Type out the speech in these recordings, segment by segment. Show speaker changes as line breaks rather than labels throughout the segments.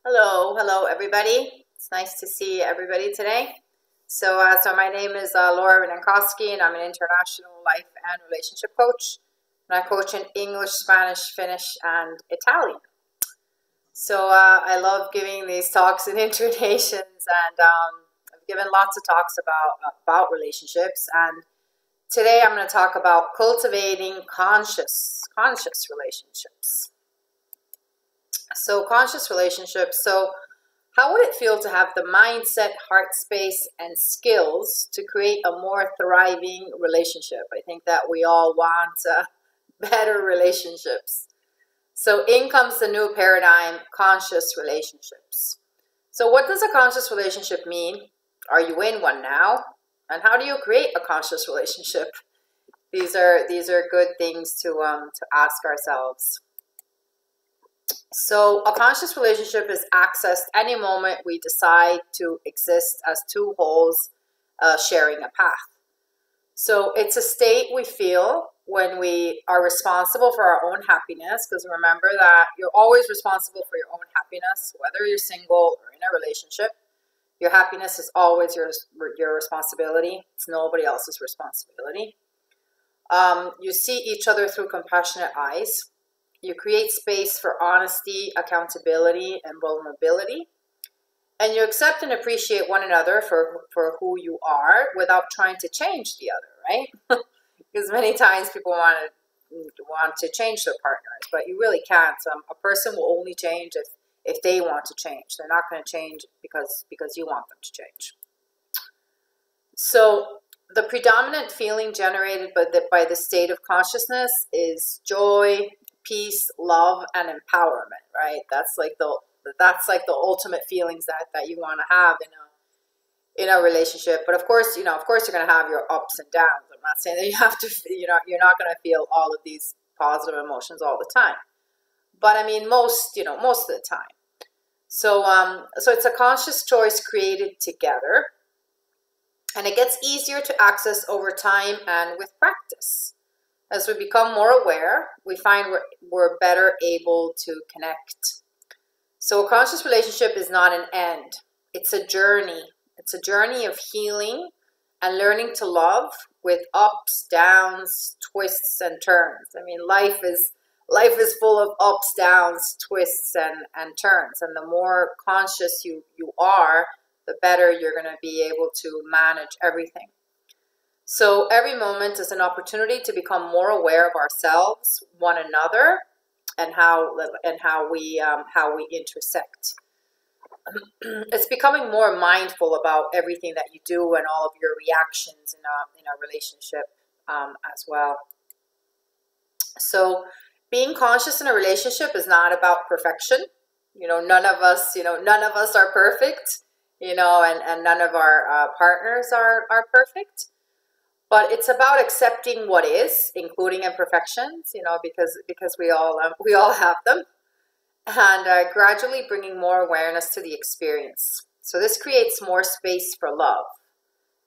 Hello everybody. It's nice to see everybody today. So my name is Laura Wieniankowski, and I'm an international life and relationship coach. And I coach in English, Spanish, Finnish, and Italian. I love giving these talks and introductions, and I've given lots of talks about relationships. And today I'm going to talk about cultivating conscious relationships. So conscious relationships. So how would it feel to have the mindset, heart space, and skills to create a more thriving relationship? I think that we all want better relationships. So in comes the new paradigm, conscious relationships. So what does a conscious relationship mean? Are you in one now? And how do you create a conscious relationship? These are good things to ask ourselves. So a conscious relationship is accessed any moment we decide to exist as two wholes sharing a path. So it's a state we feel when we are responsible for our own happiness, because remember that you're always responsible for your own happiness, whether you're single or in a relationship. Your happiness is always your responsibility. It's nobody else's responsibility. You see each other through compassionate eyes. You create space for honesty, accountability, and vulnerability. And you accept and appreciate one another for who you are without trying to change the other, right? Because many times people want to change their partners, but you really can't. A person will only change if they want to change. They're not going to change because you want them to change. So the predominant feeling generated by the state of consciousness is joy, peace, love, and empowerment, right? That's like the ultimate feelings that you want to have in a relationship. But of course you're going to have your ups and downs. I'm not saying that you have to, you're not going to feel all of these positive emotions all the time. But I mean, most of the time. So it's a conscious choice created together, and it gets easier to access over time and with practice. As we become more aware, we find we're better able to connect. So a conscious relationship is not an end. It's a journey. It's a journey of healing and learning to love with ups, downs, twists, and turns. I mean, life is full of ups, downs, twists, and turns. And the more conscious you are, the better you're going to be able to manage everything. So every moment is an opportunity to become more aware of ourselves, one another, and how we intersect. It's becoming more mindful about everything that you do and all of your reactions in a relationship as well. So being conscious in a relationship is not about perfection. None of us are perfect. And none of our partners are perfect. But it's about accepting what is, including imperfections, because we all have them, and gradually bringing more awareness to the experience. So this creates more space for love.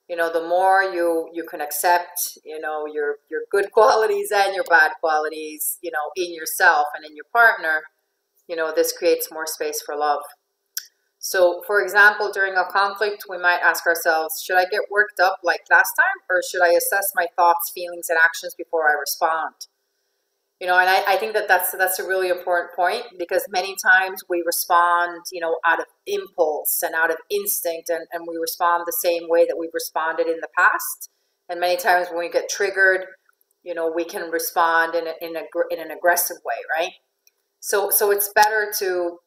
The more you can accept, your good qualities and your bad qualities, in yourself and in your partner, this creates more space for love. So, for example, during a conflict, we might ask ourselves, should I get worked up like last time, or should I assess my thoughts, feelings, and actions before I respond? And I think that's a really important point, because many times we respond, out of impulse and out of instinct, and we respond the same way that we've responded in the past. And many times when we get triggered, we can respond in an aggressive way, right? So it's better to,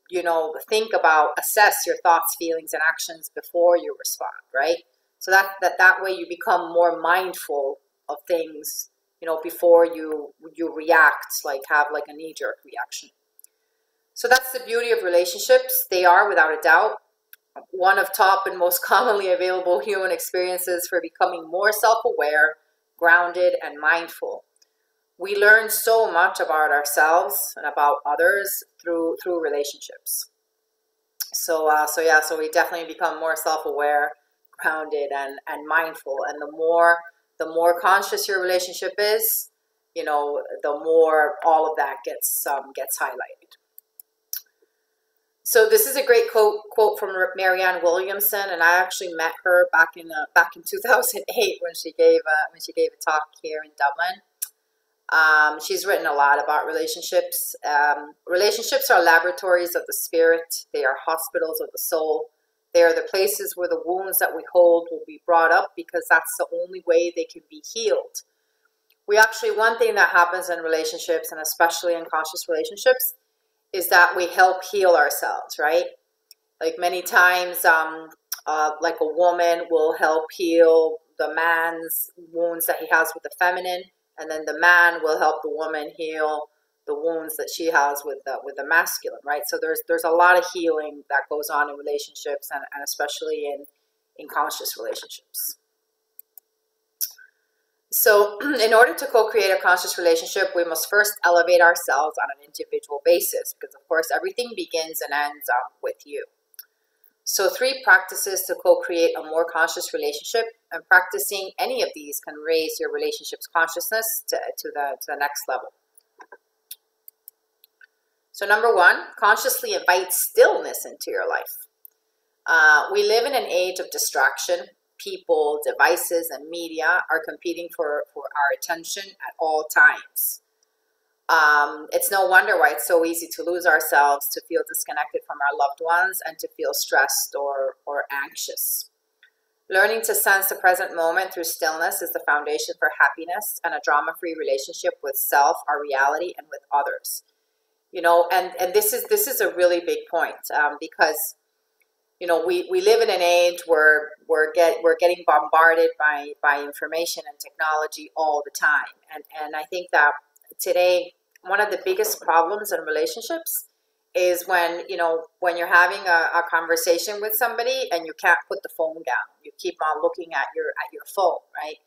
think about, assess your thoughts, feelings, and actions before you respond, right? So that way you become more mindful of things, before you react, have a knee-jerk reaction. So that's the beauty of relationships. They are, without a doubt, one of top and most commonly available human experiences for becoming more self-aware, grounded, and mindful. We learn so much about ourselves and about others through relationships. So we definitely become more self-aware, grounded, and mindful. And the more conscious your relationship is, the more all of that gets highlighted. So this is a great quote from Marianne Williamson, and I actually met her back in 2008 when she gave a talk here in Dublin. She's written a lot about relationships. Relationships are laboratories of the spirit. They are hospitals of the soul. They are the places where the wounds that we hold will be brought up, because that's the only way they can be healed. One thing that happens in relationships, and especially in conscious relationships, is that we help heal ourselves, right? Like many times, like a woman will help heal the man's wounds that he has with the feminine, and then the man will help the woman heal the wounds that she has with the masculine, right? So there's a lot of healing that goes on in relationships, and especially in conscious relationships. So in order to co-create a conscious relationship, we must first elevate ourselves on an individual basis, because of course everything begins and ends with you. So 3 practices to co-create a more conscious relationship, and practicing any of these can raise your relationship's consciousness to the next level. So number 1, consciously invite stillness into your life. We live in an age of distraction. People, devices, and media are competing for our attention at all times. It's no wonder why it's so easy to lose ourselves, to feel disconnected from our loved ones, and to feel stressed or anxious. Learning to sense the present moment through stillness is the foundation for happiness and a drama-free relationship with self, our reality, and with others. You know, and this is a really big point, because you know, we live in an age where we're getting bombarded by information and technology all the time. And I think that today, one of the biggest problems in relationships is when you're having a conversation with somebody and you can't put the phone down. You keep on looking at your phone, right?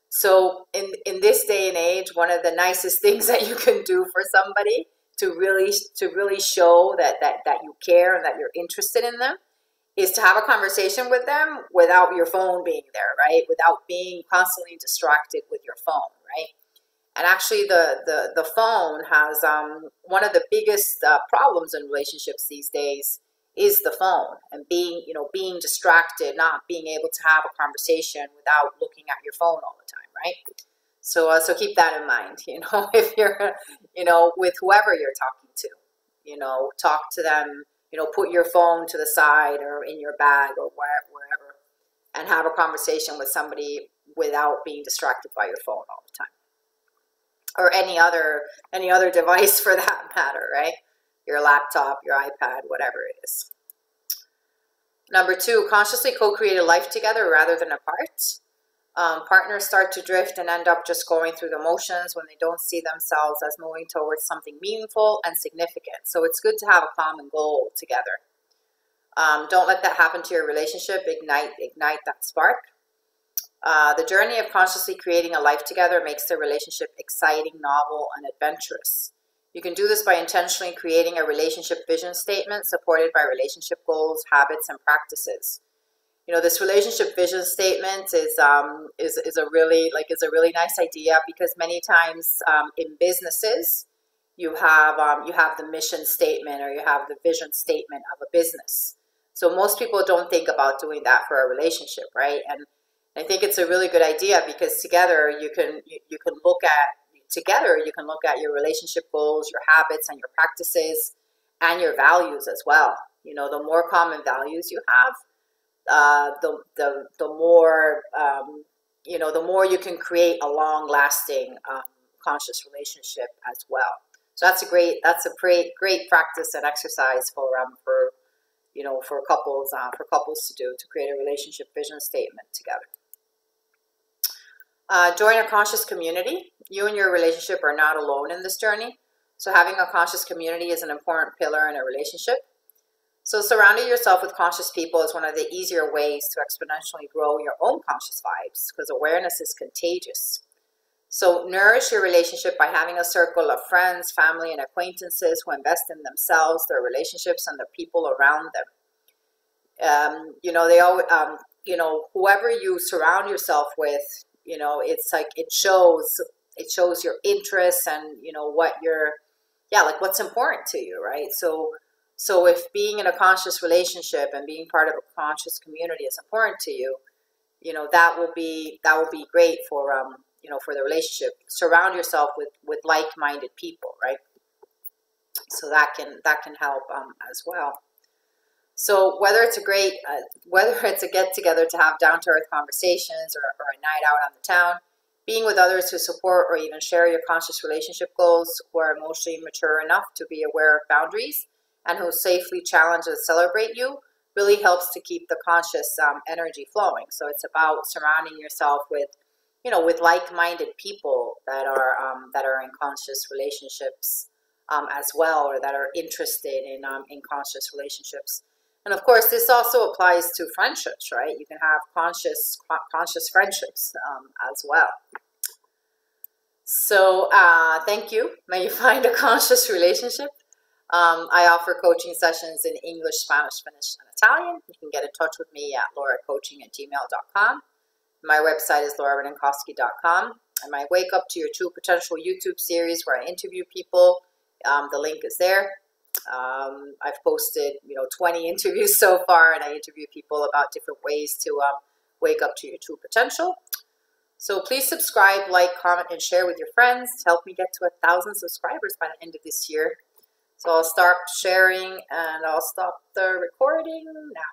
So in this day and age, one of the nicest things that you can do for somebody to really show that you care and that you're interested in them is to have a conversation with them without your phone being there, right? Without being constantly distracted with your phone, right? And actually the phone has one of the biggest problems in relationships these days is the phone, and being distracted, not being able to have a conversation without looking at your phone all the time, right? So keep that in mind, if you're, with whoever you're talking to, talk to them, put your phone to the side or in your bag or wherever, and have a conversation with somebody without being distracted by your phone all the time, or any other device for that matter, right? Your laptop, your iPad, whatever it is. Number 2, consciously co-create a life together rather than apart. Partners start to drift and end up just going through the motions when they don't see themselves as moving towards something meaningful and significant. So it's good to have a common goal together. Don't let that happen to your relationship. Ignite that spark. The journey of consciously creating a life together makes the relationship exciting, novel, and adventurous. You can do this by intentionally creating a relationship vision statement supported by relationship goals, habits, and practices. This relationship vision statement is a really nice idea, because many times in businesses you have the mission statement, or you have the vision statement of a business. So most people don't think about doing that for a relationship, right? And I think it's a really good idea, because together you can look at your relationship goals, your habits, and your practices, and your values as well. The more common values you have, the more you can create a long-lasting conscious relationship as well. So that's a great practice and exercise for couples to do, to create a relationship vision statement together. Join a conscious community. You and your relationship are not alone in this journey. So having a conscious community is an important pillar in a relationship. So surrounding yourself with conscious people is one of the easier ways to exponentially grow your own conscious vibes, because awareness is contagious. So nourish your relationship by having a circle of friends, family, and acquaintances who invest in themselves, their relationships, and the people around them. Whoever you surround yourself with, it's like it shows your interests and what's important to you, right? So So if being in a conscious relationship and being part of a conscious community is important to you, that will be great for for the relationship. Surround yourself with like-minded people, right? So that can help as well. So whether it's a get together to have down to earth conversations, or a night out on the town, being with others who support or even share your conscious relationship goals, who are emotionally mature enough to be aware of boundaries and who safely challenge and celebrate you, really helps to keep the conscious energy flowing. So it's about surrounding yourself with like-minded people that are in conscious relationships as well, or that are interested in conscious relationships. And of course, this also applies to friendships, right? You can have conscious friendships as well. So thank you. May you find a conscious relationship. I offer coaching sessions in English, Spanish, Finnish, and Italian. You can get in touch with me at lauracoaching@gmail.com. My website is laurarenenkowski.com. And my Wake Up to Your True Potential YouTube series, where I interview people, the link is there. I've posted 20 interviews so far, and I interview people about different ways to wake up to your true potential. So please subscribe, like, comment, and share with your friends to help me get to 1,000 subscribers by the end of this year. So I'll start sharing, and I'll stop the recording now.